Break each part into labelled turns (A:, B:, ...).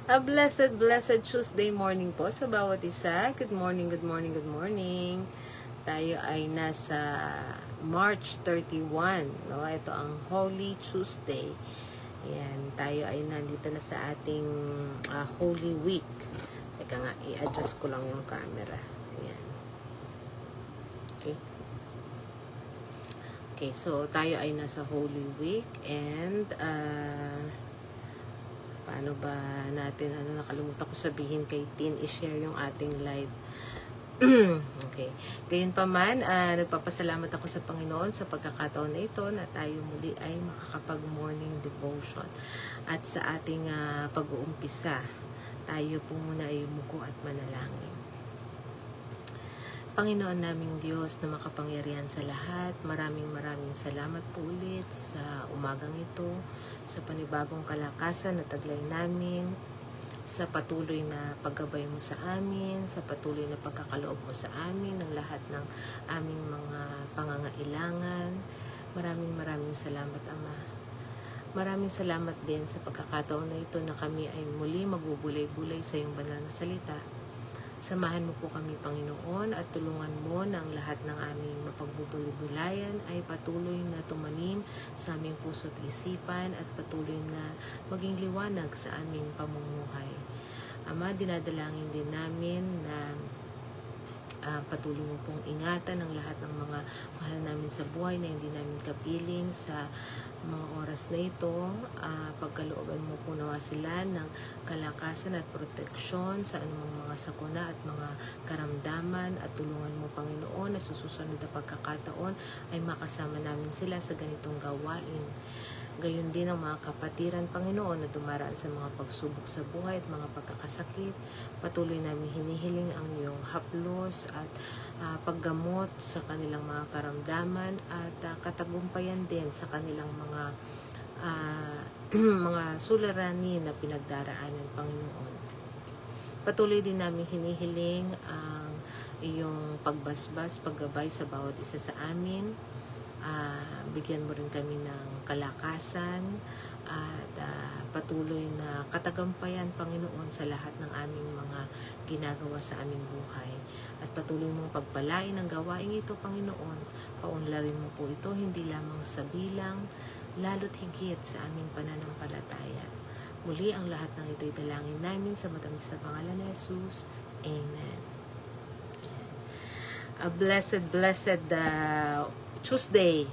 A: A blessed, blessed Tuesday morning po sa bawat isa. Good morning, good morning, good morning. Tayo ay nasa March 31. No? Ito ang Holy Tuesday. Ayan, tayo ay nandito na sa ating Holy Week. Teka nga, i-adjust ko lang yung camera. Ayan. Okay. Okay, so tayo ay nasa Holy Week and paano ba natin, nakalimutan ko sabihin kay Tin, i-share yung ating live. Okay. Gayun pa man, nagpapasalamat ako sa Panginoon sa pagkakataon na ito na tayo muli ay makakapag-morning devotion. At sa ating pag-uumpisa, tayo po muna ay umuko at manalangin. Panginoon naming Diyos na makapangyarihan sa lahat, maraming salamat po ulit sa umagang ito, sa panibagong kalakasan na taglay namin, sa patuloy na paggabay mo sa amin, sa patuloy na pagkakaloob mo sa amin, ng lahat ng aming mga pangangailangan. Maraming salamat, Ama. Maraming salamat din sa pagkakataon na ito na kami ay muli magbubulay-bulay sa iyong banal na salita. Samahan mo po kami, Panginoon, at tulungan mo na ang lahat ng aming mapagbubulay-bulayan ay patuloy na tumanim sa aming puso't isipan at patuloy na maging liwanag sa aming pamumuhay. Ama, dinadalangin din namin na patuloy mo pong ingatan ang lahat ng mga mahal namin sa buhay na hindi namin kapiling sa mga oras na ito. Pagkalooban mo po nawa sila ng kalakasan at proteksyon sa anumang mga sakuna at mga karamdaman, at tulungan mo, Panginoon, na susunod na pagkakataon ay makasama namin sila sa ganitong gawain. Gayon din ang mga kapatiran, Panginoon, na dumaraan sa mga pagsubok sa buhay at mga pagkakasakit. Patuloy namin hinihiling ang iyong haplos at paggamot sa kanilang mga karamdaman at katagumpayan din sa kanilang mga mga suliranin na pinagdaraanan, Panginoon. Patuloy din namin hinihiling ang iyong pagbasbas, paggabay sa bawat isa sa amin. Bigyan mo rin kami ng kalakasan at patuloy na katagampayan, Panginoon, sa lahat ng aming mga ginagawa sa aming buhay. At patuloy mong pagpalain ang gawain ito, Panginoon. Paunlarin mo po ito hindi lamang sa bilang, lalo't higit sa aming pananampalataya. Muli ang lahat ng ito'y dalangin namin sa matamis na pangalan ni Jesus. Amen. A blessed Tuesday,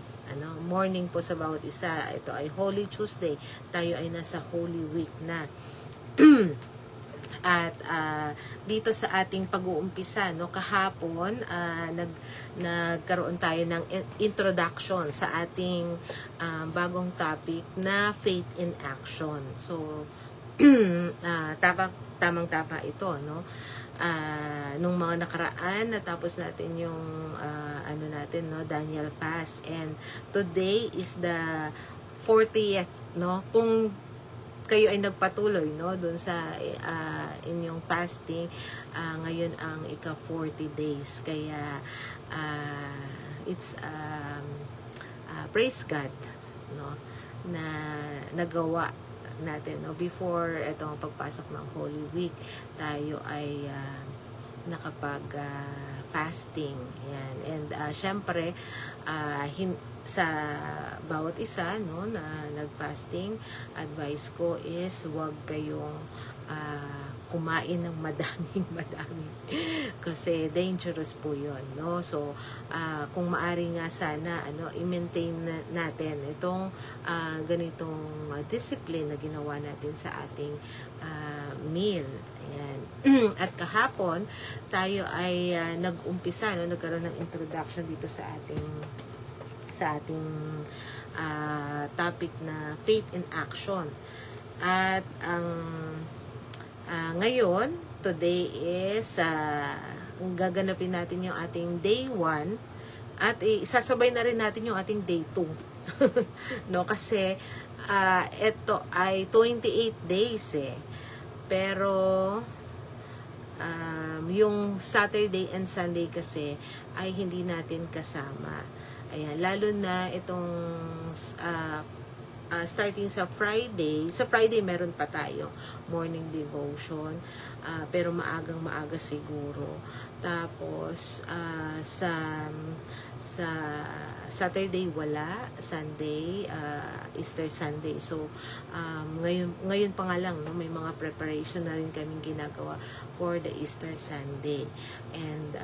A: morning po sa bawat isa. Ito ay Holy Tuesday. Tayo ay nasa Holy Week na. At dito sa ating pag-uumpisa, kahapon, nagkaroon tayo ng introduction sa ating bagong topic na Faith in Action. So, tamang-tama ito, no? Nung mga nakaraan, natapos natin yung Daniel fast, and today is the 40th, no? Kung kayo ay nagpatuloy, no, doon sa inyong fasting, ngayon ang ika 40 days, kaya it's praise God, no, na nagawa natin, no, before itong pagpasok ng Holy Week. Tayo ay nakapag-fasting. Yan. And syempre, sa bawat isa, no, na nag-fasting, advice ko is huwag kayong kumain ng madami kasi dangerous po yun, no? So kung maari nga sana i-maintain natin itong ganitong discipline na ginawa natin sa ating meal. Ayan. At kahapon tayo ay nag-umpisa, no, nagkaroon ng introduction dito sa ating topic na faith in action. At ang ngayon, today is gaganapin natin yung ating day 1 at isasabay na rin natin yung ating day 2. No, kasi ito ay 28 days Pero yung Saturday and Sunday kasi ay hindi natin kasama. Ayan, lalo na itong starting sa Friday meron pa tayo morning devotion, pero maaga siguro. Tapos sa Saturday wala, Sunday, Easter Sunday. So ngayon pa nga lang, no, may mga preparation na rin kaming ginagawa for the Easter Sunday. And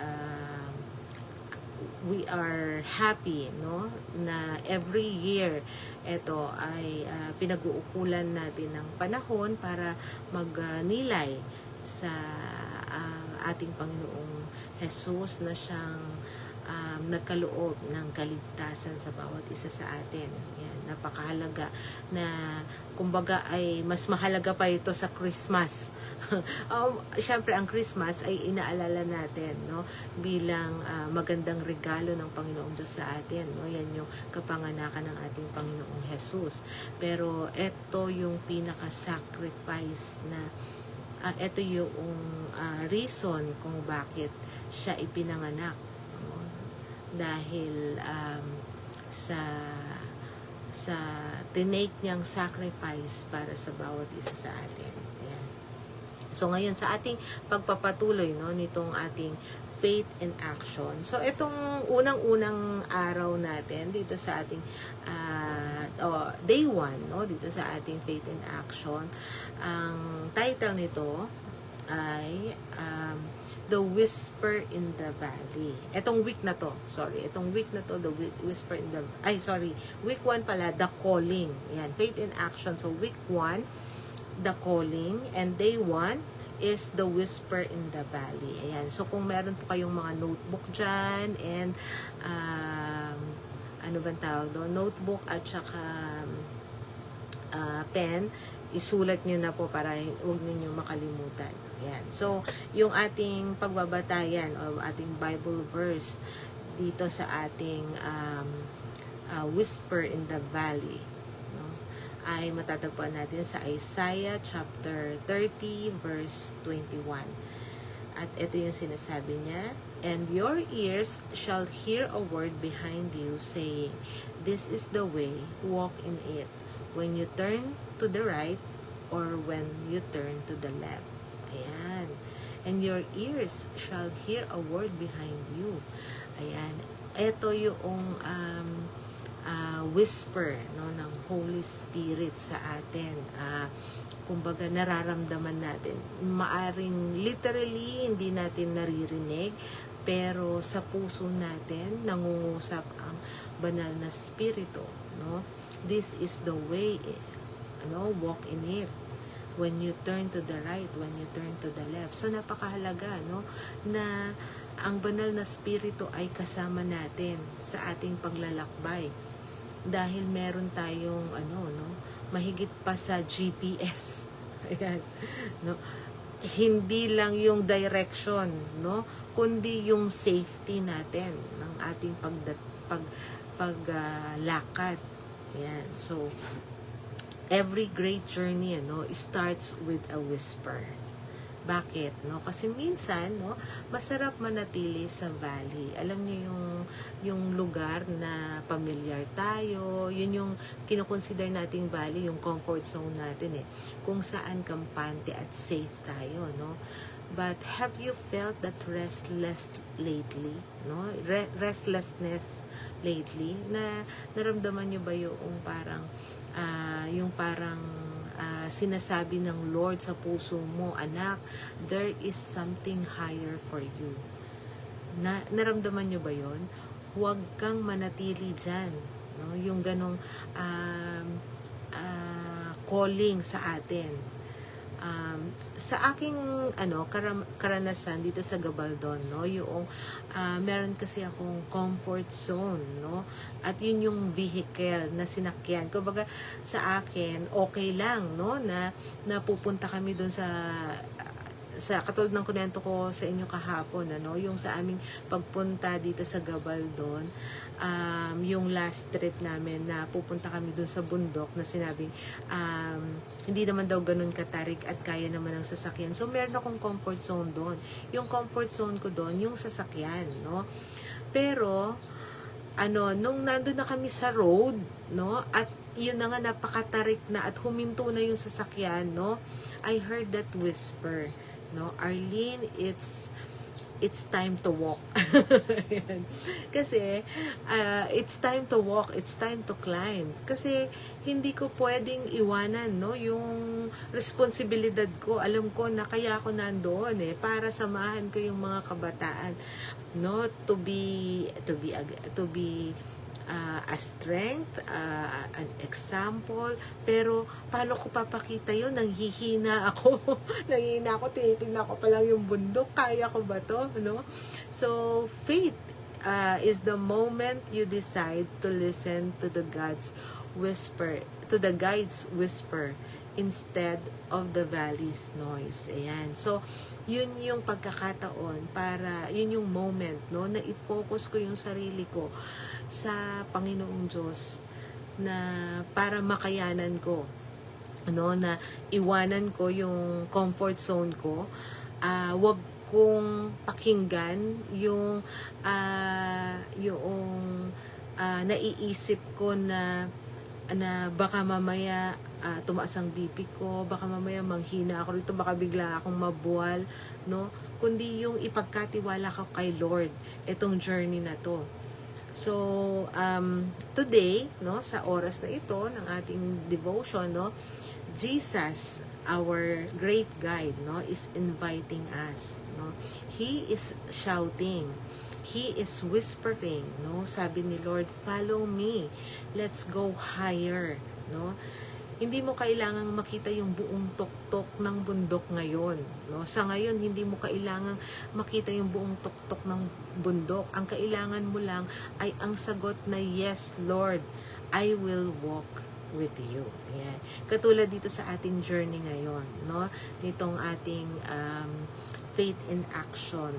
A: we are happy, no, na every year ito ay pinag-uukulan natin ng panahon para magnilay sa ating Panginoong Jesus na siyang nagkaloob ng kaligtasan sa bawat isa sa atin. Yan, napakahalaga na kumbaga ay mas mahalaga pa ito sa Christmas. Siyempre ang Christmas ay inaalala natin, no, bilang magandang regalo ng Panginoong Diyos sa atin, no. Yan yung kapanganakan ng ating Panginoong Jesus. Pero ito yung pinaka-sacrifice na ito yung reason kung bakit siya ipinanganak, no? Dahil sa tinake niyang sacrifice para sa bawat isa sa atin. Ayan. So ngayon sa ating pagpapatuloy, no, nitong ating faith in action. So itong unang-unang araw natin dito sa ating day 1, no, dito sa ating faith in action, ang title nito ay The Whisper in the Valley. Itong week na to, The Whisper in the, week 1 pala, The Calling. Yan, faith in action. So week 1, The Calling, and day 1 is The Whisper in the Valley. Ayan. So kung meron po kayong mga notebook dyan, and ano bang tawag doon? Notebook at saka pen, isulat nyo na po para huwag ninyo makalimutan. Ayan. So, yung ating pagbabatayan o ating Bible verse dito sa ating Whisper in the Valley, no, ay matatagpuan natin sa Isaiah chapter 30 verse 21. At ito yung sinasabi niya, "And your ears shall hear a word behind you saying, this is the way, walk in it, when you turn to the right or when you turn to the left." Ayan. "And your ears shall hear a word behind you." Ayan. Ito yung whisper, no, ng Holy Spirit sa atin. Kumbaga nararamdaman natin. Maaring literally hindi natin naririnig, pero sa puso natin nangungusap ang banal na spirito, no? This is the way, no, walk in it. When you turn to the right, when you turn to the left. So napakahalaga, no, na ang banal na spirito ay kasama natin sa ating paglalakbay. Dahil meron tayong mahigit pa sa GPS. Ayan, no. Hindi lang yung direction, no, kundi yung safety natin ng ating paglakad. Ayan. So every great journey, starts with a whisper. Bakit? No? Kasi minsan, no, masarap manatili sa valley. Alam niyo yung lugar na familiar tayo, yun yung kinoconsider nating valley, yung comfort zone natin kung saan kampante at safe tayo, no? But have you felt that restlessness lately? Na naramdaman niyo ba yung parang sinasabi ng Lord sa puso mo, "Anak, there is something higher for you." Naramdaman nyo ba yon? Huwag kang manatili dyan. No? Yung ganong calling sa atin. Sa aking karanasan dito sa Gabaldon, no, yung meron kasi akong comfort zone, no, at yun yung vehicle na sinakyan. Kumbaga sa akin okay lang, no, na napupunta kami doon sa katulad ng kunento ko sa inyo kahapon, yung sa aming pagpunta dito sa Gabaldon, yung last trip namin na pupunta kami dun sa bundok na sinabing hindi naman daw ganun katarik at kaya naman ng sasakyan. So meron akong comfort zone doon. Yung comfort zone ko doon, yung sasakyan, no? Pero nung nandun na kami sa road, no, at yun na nga, napakatarik na at huminto na yung sasakyan, no? I heard that whisper, no? Arlene, it's time to walk. Ayan. Kasi, it's time to walk, it's time to climb. Kasi, hindi ko pwedeng iwanan, no, yung responsibilidad ko. Alam ko na kaya ako nandoon, para samahan ko yung mga kabataan, no, to be a strength, an example. Pero paano ko papakita yun? Nanghihina ako. Nanghihina ako, tinitingnan ko pa lang yung bundok. Kaya ko ba to? No? So, faith is the moment you decide to listen to the guide's whisper instead of the valley's noise. Ayan. So, yun yung pagkakataon para, yun yung moment, no, na i-focus ko yung sarili ko sa Panginoong Diyos, na para makayanan ko, ano, na iwanan ko yung comfort zone ko, wag kong pakinggan yung naiisip ko na baka mamaya tumaas ang BP ko, baka mamaya manghina ako rito, baka bigla akong mabuwal, no? Kundi yung ipagkatiwala ko kay Lord itong journey na to. So, today, no, sa oras na ito ng ating devotion, no, Jesus, our great guide, no, is inviting us, no. He is shouting. He is whispering, no. Sabi ni Lord, follow me. Let's go higher, no. Hindi mo kailangang makita yung buong tuktok ng bundok ngayon, no? Sa ngayon, hindi mo kailangang makita yung buong tuktok ng bundok. Ang kailangan mo lang ay ang sagot na, yes, Lord, I will walk with you. Ayan. Katulad dito sa ating journey ngayon, no? Nitong ating faith in action.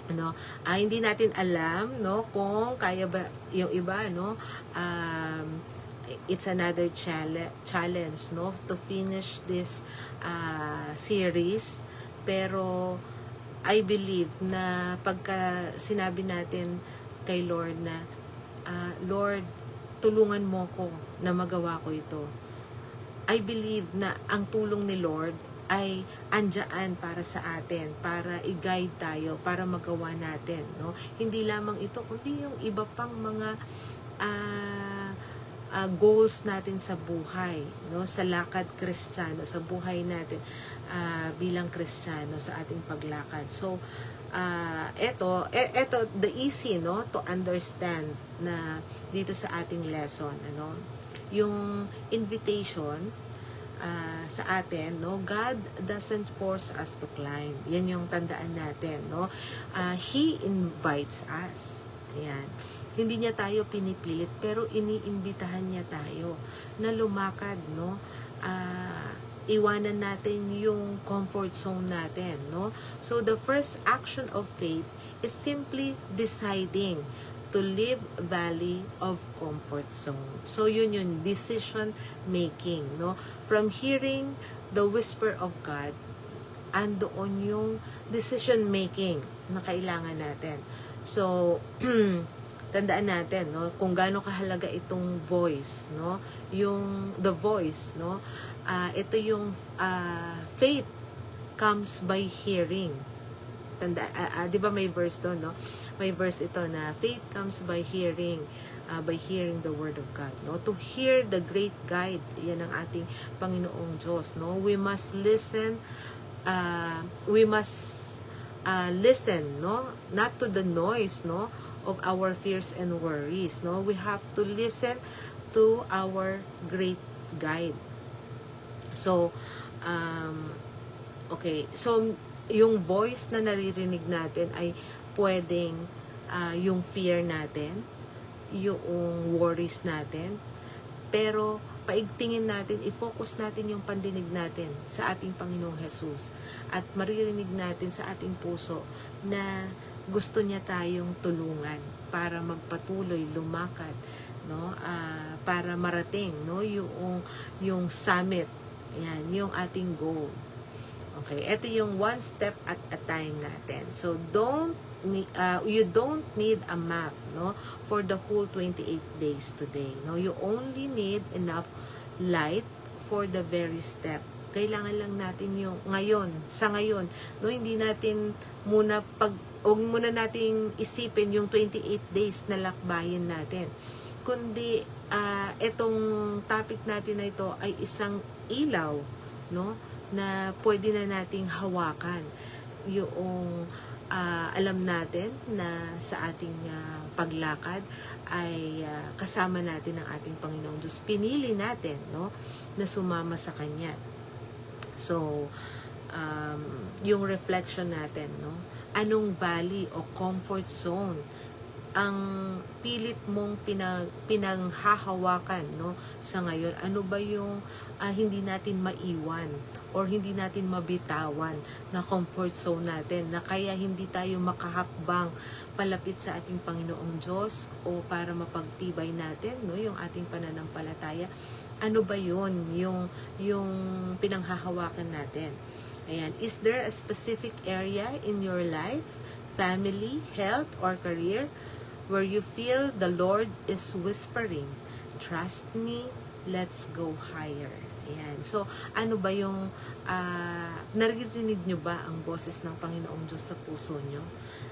A: No, hindi natin alam, no, kung kaya ba yung iba, no, it's another challenge, no, to finish this series. Pero I believe na pagka sinabi natin kay Lord na Lord, tulungan mo ko na magawa ko ito, I believe na ang tulong ni Lord ay andyan para sa atin, para i-guide tayo, para magawa natin, no? Hindi lamang ito, kundi yung iba pang mga goals natin sa buhay, no? Sa lakad Kristiyano, sa buhay natin bilang Kristiyano, sa ating paglakad. So, eto the easy, no, to understand na dito sa ating lesson, ano, yung invitation sa atin, no, God doesn't force us to climb. Yan yung tandaan natin, no. He invites us. Ayan. Hindi niya tayo pinipilit, pero iniimbitahan niya tayo na lumakad, no. Iwanan natin yung comfort zone natin, no. So the first action of faith is simply deciding to live valley of comfort zone. So yun yung decision making, no. From hearing the whisper of God, andoon yung decision making na kailangan natin. So tandaan natin, no, kung gaano kahalaga itong voice, no, yung the voice, no. Ito yung faith comes by hearing. Di ba may verse doon, no? May verse ito na faith comes by hearing the word of God, no? To hear the great guide, yan ang ating Panginoong Diyos, no? We must listen, listen, no? Not to the noise, no, of our fears and worries, no? We have to listen to our great guide. So, okay. So, yung voice na naririnig natin ay pwedeng yung fear natin, yung worries natin, pero paigtingin natin, i-focus natin yung pandinig natin sa ating Panginoong Jesus at maririnig natin sa ating puso na gusto niya tayong tulungan para magpatuloy, lumakad, no, para marating, no, yung summit. Yan, yung ating goal. Okay, ito yung one step at a time natin. So, don't you don't need a map, no, for the whole 28 days today, no. You only need enough light for the very step. Kailangan lang natin yung ngayon, sa ngayon, no, hindi natin muna huwag muna nating isipin yung 28 days na lakbayin natin, kundi itong topic natin na ito ay isang ilaw, no, na pwede na nating hawakan. Yung alam natin na sa ating paglakad ay kasama natin ang ating Panginoong Diyos. Pinili natin, no, na sumama sa Kanya. So, yung reflection natin, no, anong valley o comfort zone ang pilit mong pinanghahawakan, no, sa ngayon? Ano ba yung hindi natin maiwan or hindi natin mabitawan na comfort zone natin, na kaya hindi tayo makahakbang palapit sa ating Panginoong Diyos o para mapagtibay natin, no, yung ating pananampalataya? Ano ba yun yung pinanghahawakan natin? Ayan. Is there a specific area in your life, family, health, or career where you feel the Lord is whispering, "Trust me, let's go higher"? Ayan. So, ano ba yung naririnig nyo ba ang boses ng Panginoong Diyos sa puso nyo?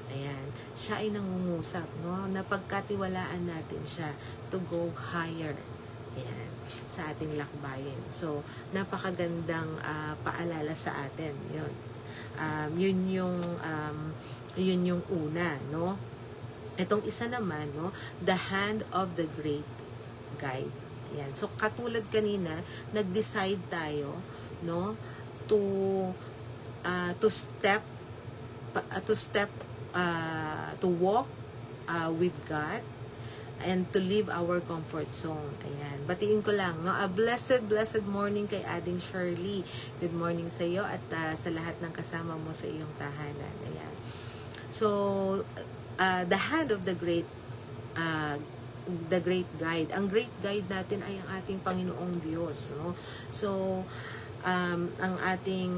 A: Ayan. Siya ay nangungusap, no? Napagkatiwalaan natin siya to go higher. Ayan. Sa ating lakbayin. So, napakagandang paalala sa atin. Yun. Yun yung una, no? Itong isa naman, no, the hand of the great guide. Yan. So, katulad kanina, nag-decide tayo, no, to walk with God and to leave our comfort zone. Ayan. Batiin ko lang, no, a blessed morning kay Ading Shirley. Good morning sa iyo at sa lahat ng kasama mo sa iyong tahanan. Ayan. So, the hand of the great guide. Ang great guide natin ay ang ating Panginoong Diyos, no? So, ang ating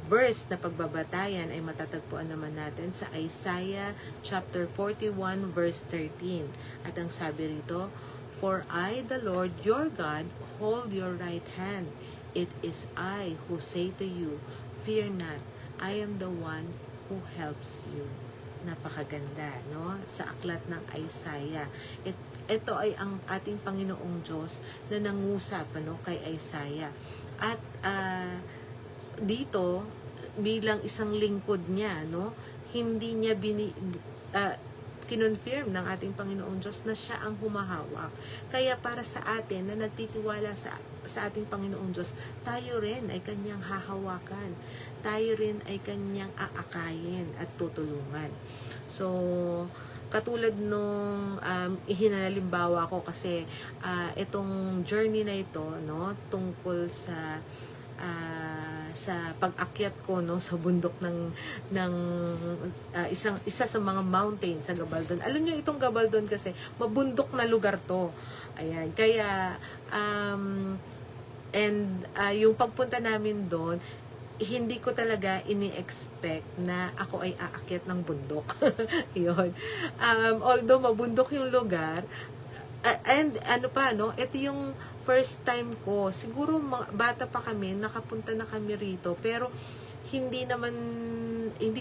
A: verse na pagbabatayan ay matatagpuan naman natin sa Isaiah chapter 41 verse 13. At ang sabi rito, "For I, the Lord your God, hold your right hand. It is I who say to you, fear not, I am the one who helps you." Napakaganda, no? Sa aklat ng Isaiah. Ito ay ang ating Panginoong Diyos na nangusap, ano, kay Isaiah. At dito, bilang isang lingkod niya, no, hindi niya kinonfirm ng ating Panginoong Diyos na siya ang humahawak. Kaya para sa atin na nagtitiwala sa ating Panginoong Diyos, tayo rin ay kanyang hahawakan. Tayo rin ay kanyang aakayin at tutulungan. So, katulad nung ihinalimbawa ko kasi itong journey na ito, no, tungkol sa pag-akyat ko, no, sa bundok ng isa sa mga mountain sa Gabaldon. Alam niyo itong Gabaldon kasi mabundok na lugar to. Ayan, kaya yung pagpunta namin doon, hindi ko talaga ini-expect na ako ay aakyat ng bundok. Yun. Although mabundok yung lugar, and ano pa, no, ito yung first time ko. Siguro bata pa kami, nakapunta na kami rito, pero hindi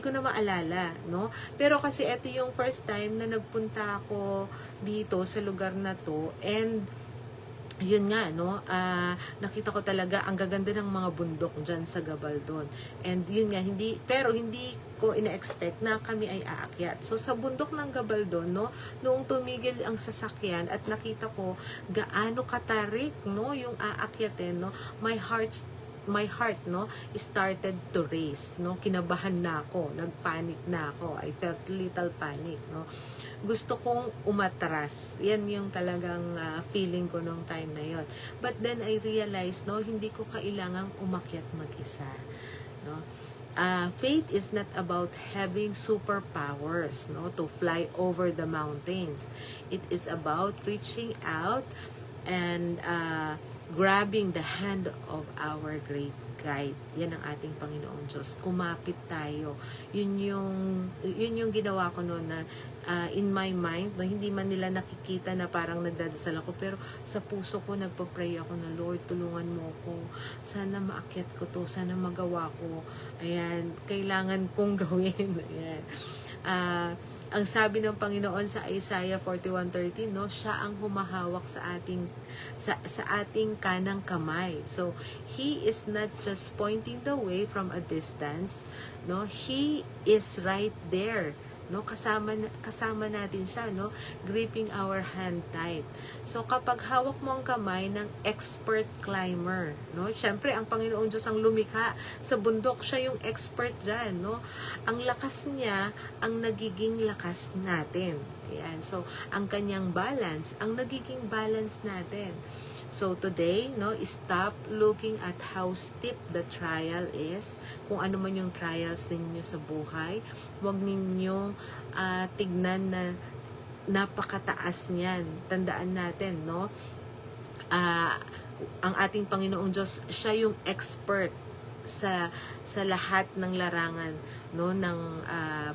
A: ko na maalala, no? Pero kasi ito yung first time na nagpunta ako dito sa lugar na to, and yun nga, no, nakita ko talaga ang gaganda ng mga bundok dyan sa Gabaldon. And yun nga, hindi ko ina-expect na kami ay aakyat. So, sa bundok ng Gabaldon, no, noong tumigil ang sasakyan at nakita ko gaano katarik, no, yung aakyatin, no, my heart, no, started to race, no. Kinabahan na ako, nagpanic na ako. I felt little panic, no. Gusto kong umatras. Yan yung talagang feeling ko nung time na yon. But then I realized, no, hindi ko kailangang umakyat mag-isa, no. Faith is not about having superpowers, no, to fly over the mountains. It is about reaching out and grabbing the hand of our great guide. Yan ang ating Panginoong Diyos. Kumapit tayo. Yun yung ginawa ko noon na in my mind, no, hindi man nila nakikita na parang nagdadasal ako, pero sa puso ko nagpa-pray ako na, Lord, tulungan mo ko. Sana maakyat ko to, sana magawa ko. Ayan, kailangan kong gawin. Ayan. Ang sabi ng Panginoon sa Isaiah 41:13, no, siya ang humahawak sa ating kanang kamay. So he is not just pointing the way from a distance, no, he is right there. No, kasama natin siya, no, gripping our hand tight. So kapag hawak mo ang kamay ng expert climber, no, syempre ang Panginoong Diyos ang lumikha sa bundok, siya yung expert diyan, no. Ang lakas niya ang nagiging lakas natin. Ayan. So ang kanyang balance ang nagiging balance natin. So today, no, stop looking at how steep the trial is. Kung ano man yung trials ninyo sa buhay, huwag ninyong tignan na napakataas niyan. Tandaan natin, no, ang ating Panginoong Diyos, siya yung expert sa lahat ng larangan, no, ng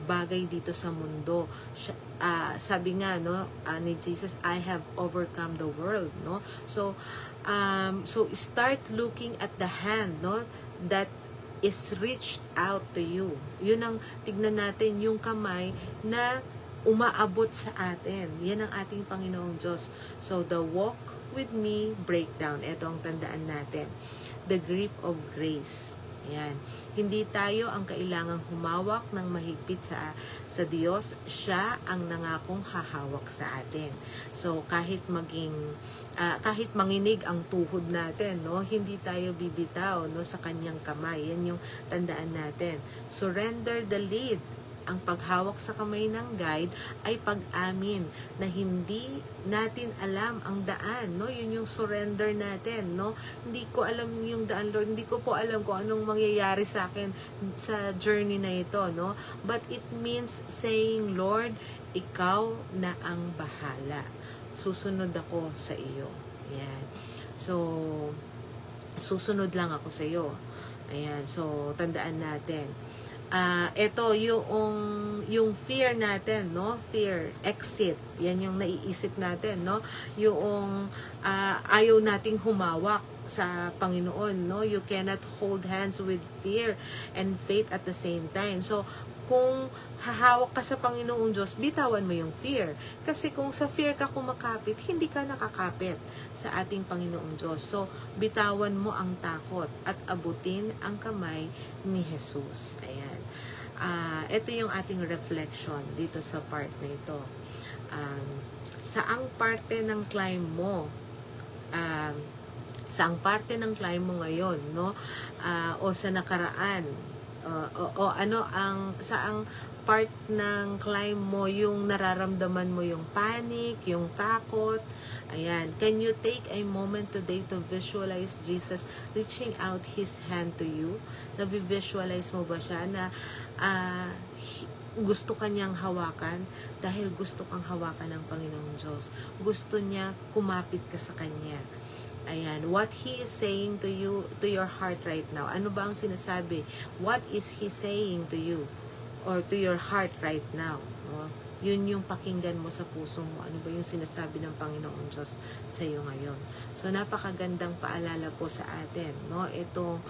A: bagay dito sa mundo. Sabi nga, no, ni Jesus, I have overcome the world, no. So start looking at the hand, no, that is reached out to you. Yun ang tignan natin, yung kamay na umaabot sa atin. Yan ang ating Panginoong Diyos. So the walk with me breakdown, ito ang tandaan natin. The grip of grace. Yan. Hindi tayo ang kailangang humawak ng mahigpit sa Diyos. Siya ang nangakong hahawak sa atin. So kahit manginig ang tuhod natin, no, hindi tayo bibitaw, no, sa kanyang kamay. Yan yung tandaan natin. Surrender the lead. Ang paghawak sa kamay ng guide ay pag-amin na hindi natin alam ang daan, no? Yun yung surrender natin, no? Hindi ko alam yung daan, Lord. Hindi ko po alam kung anong mangyayari sa akin sa journey na ito, no? But it means saying, Lord, ikaw na ang bahala. Susunod ako sa iyo. Ayan. So, susunod lang ako sa iyo. Ayan. So, tandaan natin. Ito yung fear natin, no, fear, exit, yan yung naiisip natin, no, yung ayaw nating humawak sa Panginoon, no, you cannot hold hands with fear and faith at the same time. So kung hahawak ka sa Panginoong Diyos, bitawan mo yung fear. Kasi kung sa fear ka kumakapit, hindi ka nakakapit sa ating Panginoong Diyos. So, bitawan mo ang takot at abutin ang kamay ni Jesus. Ayan. Ito yung ating reflection dito sa part na ito. Saang parte ng climb mo, saang parte ng climb mo ngayon, no? O sa nakaraan, saang part ng climb mo yung nararamdaman mo yung panic, yung takot. Ayan. Can you take a moment today to visualize Jesus reaching out His hand to you? Na-visualize mo ba siya na gusto kanyang hawakan dahil gusto kang hawakan ng Panginoong Diyos. Gusto niya kumapit ka sa Kanya. Ayan, what He is saying to you, to your heart right now. Ano ba ang sinasabi? What is He saying to you or to your heart right now? No? Yun yung pakinggan mo sa puso mo. Ano ba yung sinasabi ng Panginoong Diyos sa iyo ngayon? So, napakagandang paalala po sa atin, no? Itong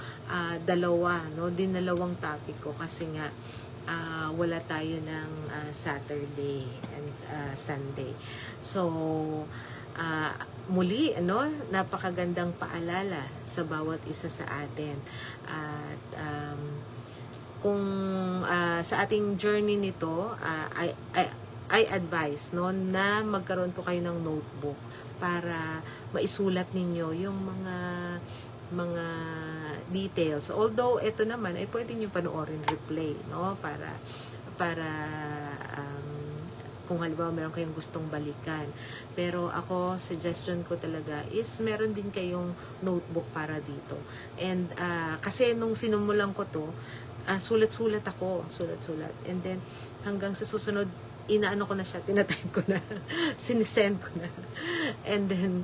A: dinalawang topic ko kasi nga wala tayo ng Saturday and Sunday. So, muli, napakagandang paalala sa bawat isa sa atin. At kung sa ating journey nito, I advise, no, na magkaroon po kayo ng notebook para maisulat ninyo yung mga details. Although ito naman ay pwede niyo panoorin replay, no, para kung halimbawa meron kayong gustong balikan. Pero ako, suggestion ko talaga is meron din kayong notebook para dito. And kasi nung sinumulan ko to, sulat-sulat ako. And then hanggang sa susunod, inaano ko na siya, tinatype ko na, sinisend ko na. And then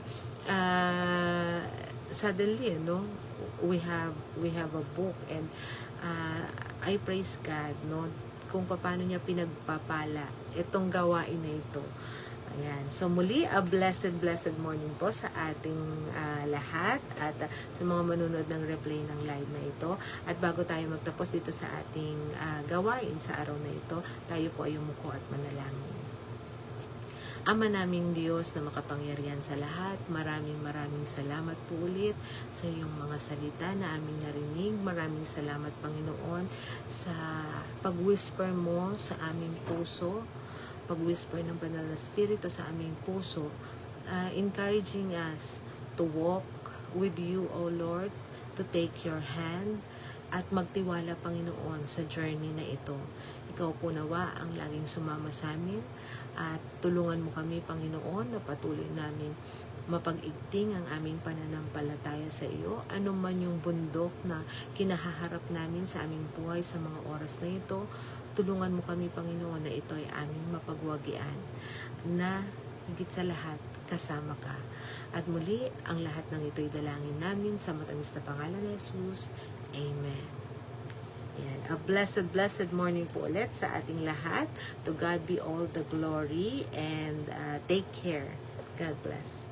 A: suddenly, we have a book, and I praise God, no, kung paano niya pinagpapala itong gawain na ito. Ayan. So muli, a blessed morning po sa ating lahat, at sa mga manunod ng replay ng live na ito. At bago tayo magtapos dito sa ating gawain sa araw na ito, tayo po ay umuko at manalangin. Ama naming Diyos na makapangyarihan sa lahat, maraming salamat po ulit sa iyong mga salita na aming narinig. Maraming salamat, Panginoon, sa pag-whisper mo sa aming puso, pag-whisper ng Banal na Espiritu sa aming puso, encouraging us to walk with you, O Lord, to take your hand, at magtiwala, Panginoon, sa journey na ito. Ikaw po nawa ang laging sumama sa amin, at tulungan mo kami, Panginoon, na patuloy namin mapag-igting ang aming pananampalataya sa iyo. Ano man yung bundok na kinahaharap namin sa aming buhay sa mga oras na ito, tulungan mo kami, Panginoon, na ito ay aming mapagwagian, na higit sa lahat, kasama ka. At muli, ang lahat ng ito ay dalangin namin sa matamis na pangalan ni Jesus. Amen. Yan. A blessed morning po ulit sa ating lahat. To God be all the glory, and take care. God bless.